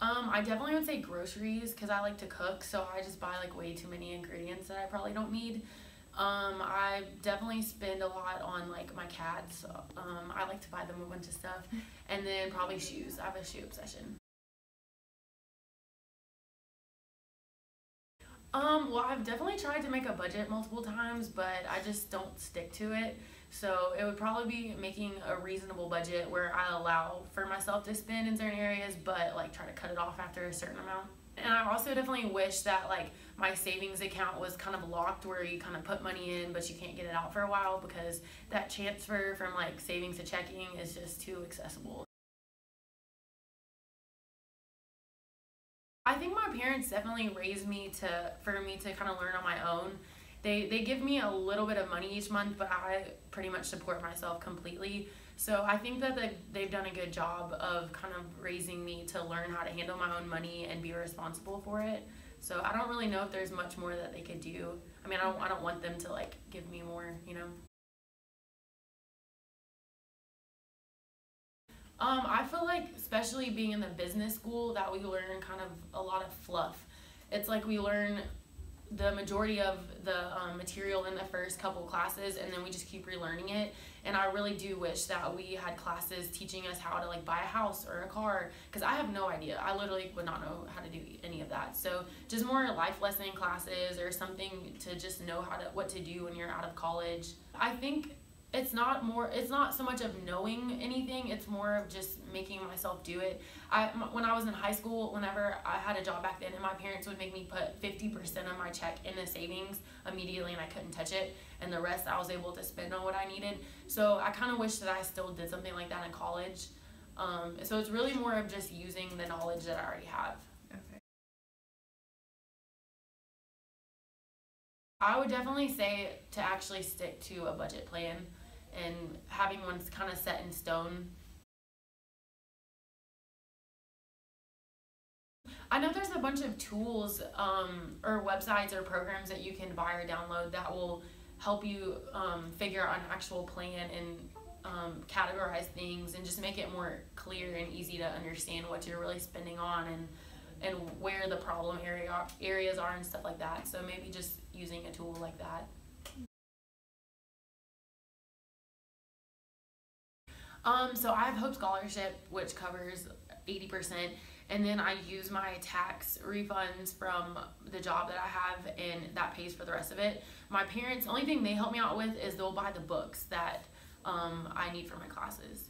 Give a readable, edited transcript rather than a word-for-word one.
I definitely would say groceries because I like to cook, so I just buy like way too many ingredients that I probably don't need. I definitely spend a lot on like my cats. I like to buy them a bunch of stuff, and then probably shoes. I have a shoe obsession. Well, I've definitely tried to make a budget multiple times, but I just don't stick to it. So it would probably be making a reasonable budget where I allow for myself to spend in certain areas, but like try to cut it off after a certain amount. And I also definitely wish that like my savings account was kind of locked where you kind of put money in, but you can't get it out for a while because that transfer from like savings to checking is just too accessible. I think my parents definitely raised me to for me to kind of learn on my own. They give me a little bit of money each month, but I pretty much support myself completely. So I think that they've done a good job of kind of raising me to learn how to handle my own money and be responsible for it. So I don't really know if there's much more that they could do. I mean, I don't want them to like give me more, you know. I feel like, especially being in the business school, that we learn kind of a lot of fluff. It's like we learn the majority of the material in the first couple classes, and then we just keep relearning it. And I really do wish that we had classes teaching us how to like buy a house or a car, because I have no idea. I literally would not know how to do any of that. So just more life lesson classes or something to just know how to what to do when you're out of college. I think it's not so much of knowing anything, it's more of just making myself do it. When I was in high school, whenever I had a job back then, and my parents would make me put 50% of my check in the savings immediately, and I couldn't touch it, and the rest I was able to spend on what I needed. So I kind of wish that I still did something like that in college. So it's really more of just using the knowledge that I already have. Okay. I would definitely say to actually stick to a budget plan and having one kind of set in stone. I know there's a bunch of tools or websites or programs that you can buy or download that will help you figure out an actual plan and categorize things and just make it more clear and easy to understand what you're really spending on and where the areas are and stuff like that. So maybe just using a tool like that. So I have Hope Scholarship, which covers 80%, and then I use my tax refunds from the job that I have, and that pays for the rest of it. My parents, the only thing they help me out with is they'll buy the books that I need for my classes.